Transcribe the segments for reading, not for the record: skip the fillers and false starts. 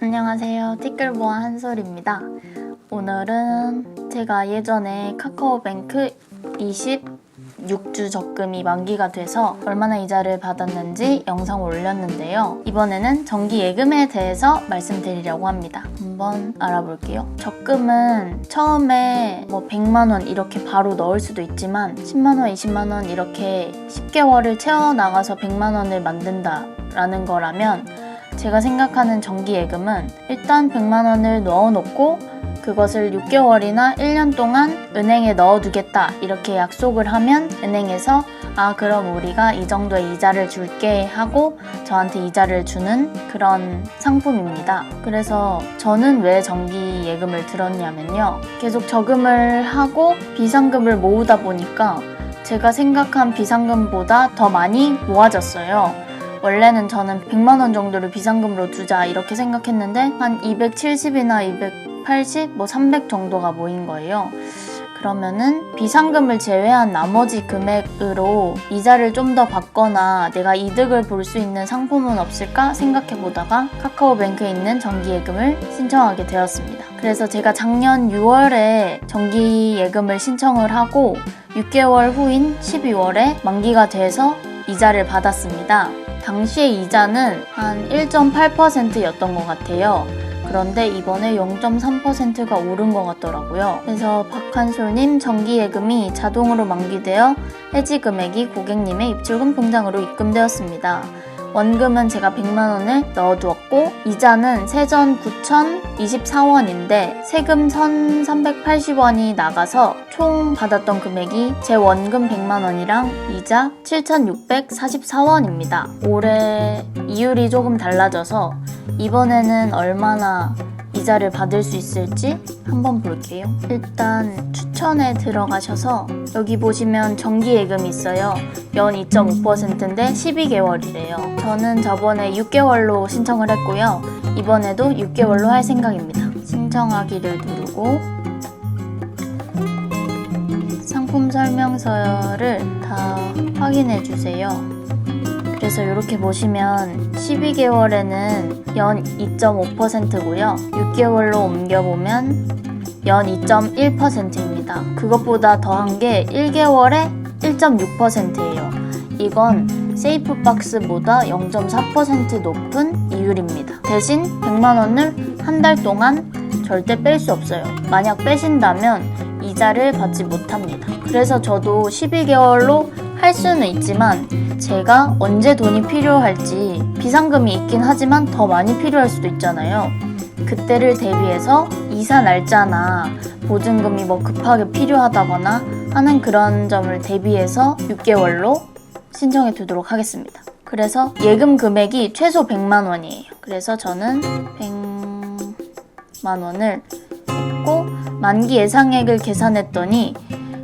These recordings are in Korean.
안녕하세요. 티끌모아 한솔입니다. 오늘은 제가 예전에 카카오뱅크 26주 적금이 만기가 돼서 얼마나 이자를 받았는지 영상을 올렸는데요. 이번에는 정기예금에 대해서 말씀드리려고 합니다. 한번 알아볼게요. 적금은 처음에 100만원 이렇게 바로 넣을 수도 있지만 10만원, 20만원 이렇게 10개월을 채워나가서 100만원을 만든다 라는 거라면 제가 생각하는 정기예금은 일단 100만원을 넣어놓고 그것을 6개월이나 1년 동안 은행에 넣어두겠다 이렇게 약속을 하면 은행에서 그럼 우리가 이 정도의 이자를 줄게 하고 저한테 이자를 주는 그런 상품입니다. 그래서 저는 왜 정기예금을 들었냐면요. 계속 저금을 하고 비상금을 모으다 보니까 제가 생각한 비상금보다 더 많이 모아졌어요. 원래는 저는 100만원 정도를 비상금으로 두자 이렇게 생각했는데 한 270이나 280, 300 정도가 모인 거예요. 그러면은 비상금을 제외한 나머지 금액으로 이자를 좀 더 받거나 내가 이득을 볼 수 있는 상품은 없을까 생각해보다가 카카오뱅크에 있는 정기예금을 신청하게 되었습니다. 그래서 제가 작년 6월에 정기예금을 신청을 하고 6개월 후인 12월에 만기가 돼서 이자를 받았습니다. 당시의 이자는 한 1.8%였던 것 같아요. 그런데 이번에 0.3%가 오른 것 같더라고요. 그래서 박한솔님 정기예금이 자동으로 만기되어 해지 금액이 고객님의 입출금 통장으로 입금되었습니다. 원금은 제가 100만원을 넣어두었고 이자는 세전 9,024원인데 세금 1,380원이 나가서 총 받았던 금액이 제 원금 100만원이랑 이자 7,644원입니다. 올해 이율이 조금 달라져서 이번에는 얼마나 이자를 받을 수 있을지 한번 볼게요. 일단 추천에 들어가셔서 여기 보시면 정기예금이 있어요. 연 2.5%인데 12개월이래요. 저는 저번에 6개월로 신청을 했고요. 이번에도 6개월로 할 생각입니다. 신청하기를 누르고 상품 설명서를 다 확인해 주세요. 그래서 이렇게 보시면 12개월에는 연 2.5%고요. 6개월로 옮겨보면 연 2.1%입니다. 그것보다 더한 게 1개월에 1.6%예요. 이건 세이프박스보다 0.4% 높은 이율입니다. 대신 100만원을 한 달 동안 절대 뺄 수 없어요. 만약 빼신다면 이자를 받지 못합니다. 그래서 저도 12개월로 할 수는 있지만 제가 언제 돈이 필요할지 비상금이 있긴 하지만 더 많이 필요할 수도 있잖아요. 그때를 대비해서 이사 날짜나 보증금이 급하게 필요하다거나 하는 그런 점을 대비해서 6개월로 신청해 두도록 하겠습니다. 그래서 예금 금액이 최소 100만원이에요. 그래서 저는 100만원을 했고 만기 예상액을 계산했더니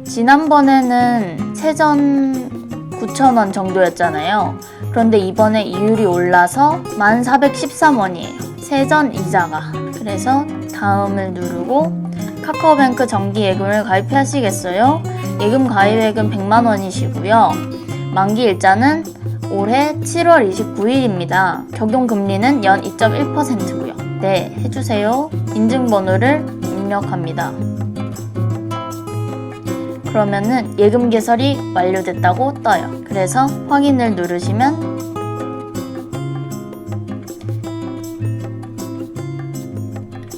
지난번에는 세전 9,000원 정도였잖아요. 그런데 이번에 이율이 올라서 1,413원이에요. 세전 이자가. 그래서 다음을 누르고 카카오뱅크 정기예금을 가입하시겠어요? 예금 가입액은 100만원이시고요. 만기 일자는 올해 7월 29일입니다. 적용금리는 연 2.1%고요. 네, 해주세요. 인증번호를 입력합니다. 그러면은 예금 개설이 완료됐다고 떠요. 그래서 확인을 누르시면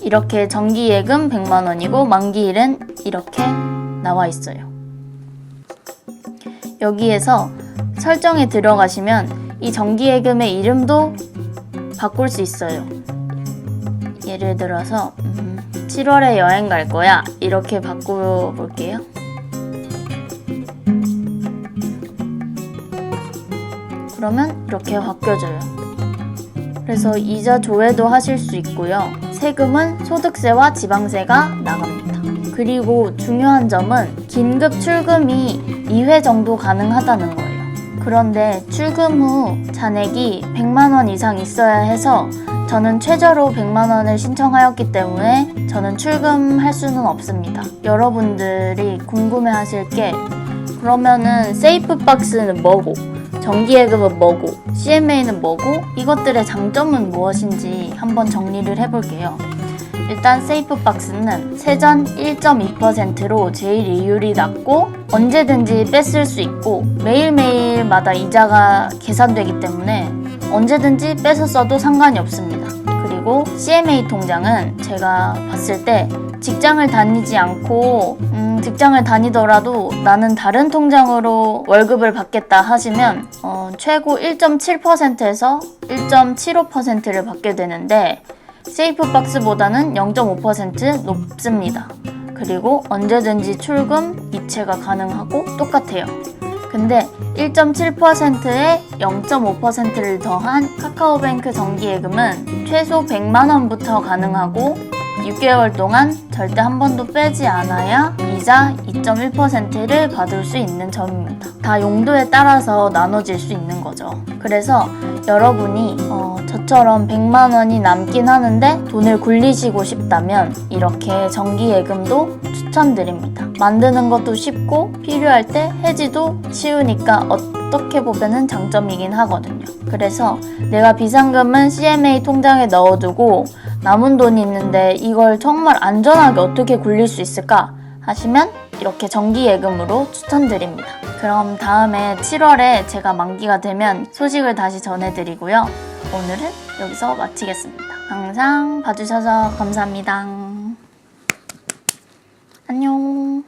이렇게 정기예금 100만원이고 만기일은 이렇게 나와 있어요. 여기에서 설정에 들어가시면 이 정기예금의 이름도 바꿀 수 있어요. 예를 들어서 7월에 여행 갈 거야 이렇게 바꿔볼게요. 그러면 이렇게 바뀌어져요. 그래서 이자 조회도 하실 수 있고요. 세금은 소득세와 지방세가 나갑니다. 그리고 중요한 점은 긴급 출금이 2회 정도 가능하다는 거예요. 그런데 출금 후 잔액이 100만원 이상 있어야 해서 저는 최저로 100만원을 신청하였기 때문에 저는 출금할 수는 없습니다. 여러분들이 궁금해하실 게 그러면은 세이프박스는 뭐고 정기예금은 뭐고 CMA는 뭐고 이것들의 장점은 무엇인지 한번 정리를 해볼게요. 일단 세이프박스는 세전 1.2%로 제일 이율이 낮고 언제든지 뺐을 수 있고 매일매일마다 이자가 계산되기 때문에 언제든지 뺏어 써도 상관이 없습니다. 그리고 CMA 통장은 제가 봤을 때 직장을 다니지 않고 직장을 다니더라도 나는 다른 통장으로 월급을 받겠다 하시면 최고 1.7%에서 1.75%를 받게 되는데 세이프박스보다는 0.5% 높습니다. 그리고 언제든지 출금, 이체가 가능하고 똑같아요. 근데 1.7%에 0.5%를 더한 카카오뱅크 정기예금은 최소 100만 원부터 가능하고 6개월 동안 절대 한 번도 빼지 않아야 이자 2.1%를 받을 수 있는 점입니다. 다 용도에 따라서 나눠질 수 있는 거죠. 그래서 여러분이 저처럼 100만 원이 남긴 하는데 돈을 굴리시고 싶다면 이렇게 정기예금도 추천드립니다. 만드는 것도 쉽고 필요할 때 해지도 쉬우니까 어떻게 보면은 장점이긴 하거든요. 그래서 내가 비상금은 CMA 통장에 넣어두고 남은 돈이 있는데 이걸 정말 안전하게 어떻게 굴릴 수 있을까 하시면 이렇게 정기예금으로 추천드립니다. 그럼 다음에 7월에 제가 만기가 되면 소식을 다시 전해드리고요. 오늘은 여기서 마치겠습니다. 영상 봐주셔서 감사합니다. 안녕.